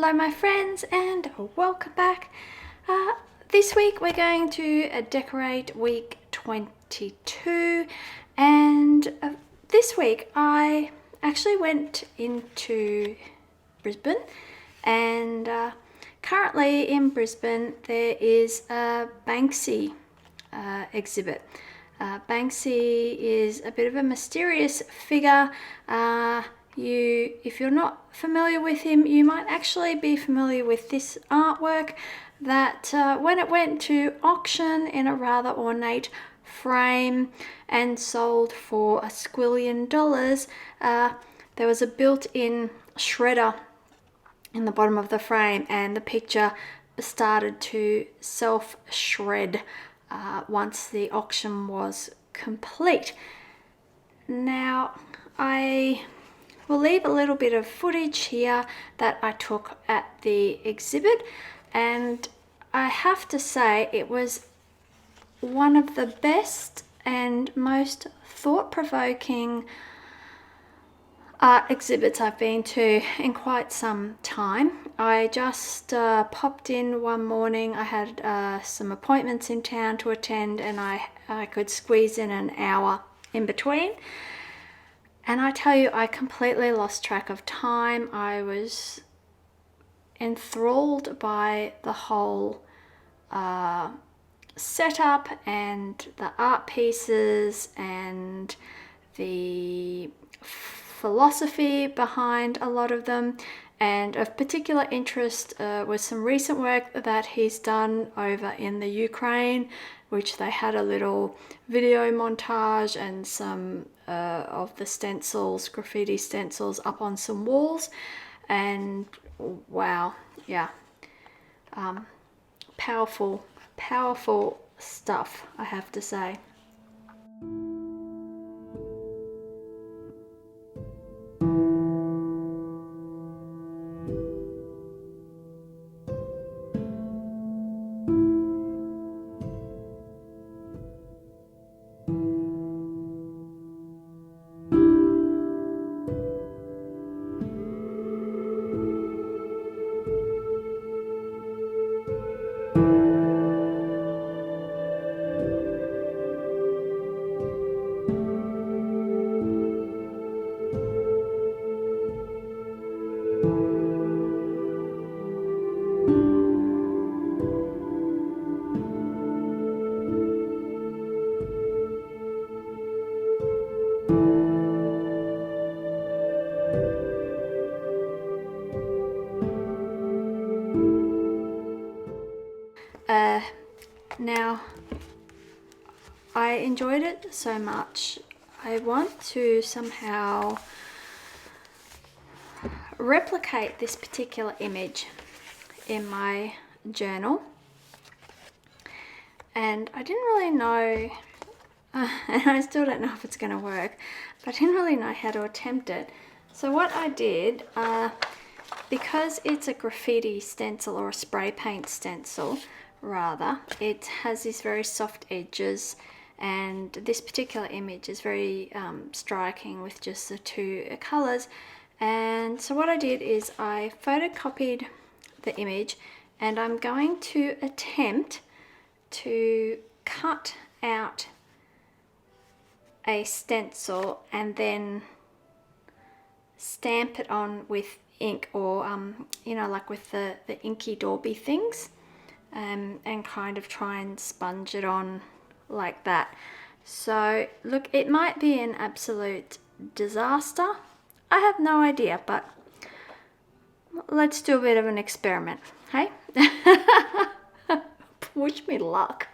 Hello my friends and welcome back. This week we're going to decorate week 22 and this week I actually went into Brisbane and currently in Brisbane there is a Banksy exhibit. Banksy is a bit of a mysterious figure. If you're not familiar with him, you might actually be familiar with this artwork that when it went to auction in a rather ornate frame and sold for $1 squillion, there was a built-in shredder in the bottom of the frame and the picture started to self-shred once the auction was complete. Now, I will leave a little bit of footage here that I took at the exhibit, and I have to say it was one of the best and most thought-provoking art exhibits I've been to in quite some time. I just popped in one morning. I had some appointments in town to attend and I could squeeze in an hour in between. And I tell you, I completely lost track of time. I was enthralled by the whole setup and the art pieces and the philosophy behind a lot of them. And of particular interest was some recent work that he's done over in the Ukraine, which they had a little video montage and some of the stencils, graffiti stencils up on some walls. And wow, yeah, powerful stuff, I have to say. Now, I enjoyed it so much. I want to somehow replicate this particular image in my journal. And I didn't really know, and I still don't know if it's going to work, but I didn't really know how to attempt it. So what I did, because it's a graffiti stencil or a spray paint stencil, rather, it has these very soft edges, and this particular image is very striking with just the two colors. And so what I did is I photocopied the image, and I'm going to attempt to cut out a stencil and then stamp it on with ink, or you know, like with the inky dauby things. And kind of try and sponge it on like that. So look, it might be an absolute disaster. I have no idea, but let's do a bit of an experiment, hey? Wish me luck.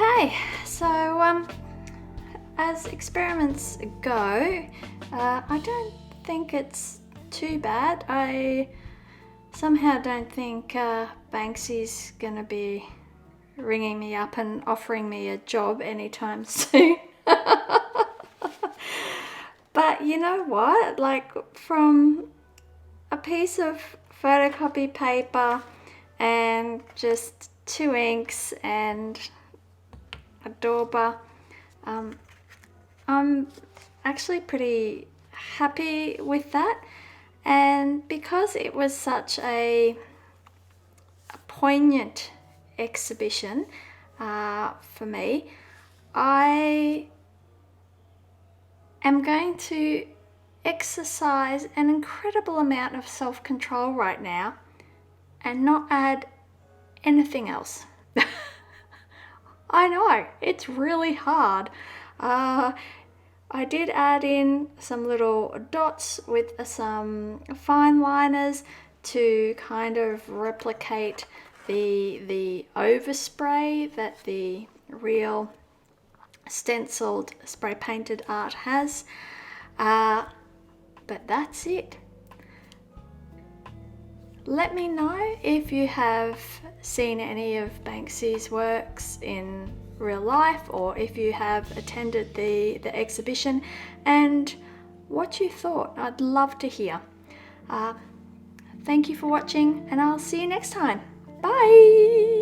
Okay, so as experiments go, I don't think it's too bad. I somehow don't think Banksy's gonna be ringing me up and offering me a job anytime soon. But you know what? Like, from a piece of photocopy paper and just 2 inks and a dauber, I'm actually pretty happy with that. And because it was such a poignant exhibition for me, I am going to exercise an incredible amount of self-control right now and not add anything else. I know, it's really hard. I did add in some little dots with some fine liners to kind of replicate the overspray that the real stenciled spray painted art has, but that's it. Let me know if you have seen any of Banksy's works in real life, or if you have attended the exhibition, and what you thought. I'd love to hear. Thank you for watching, and I'll see you next time. Bye!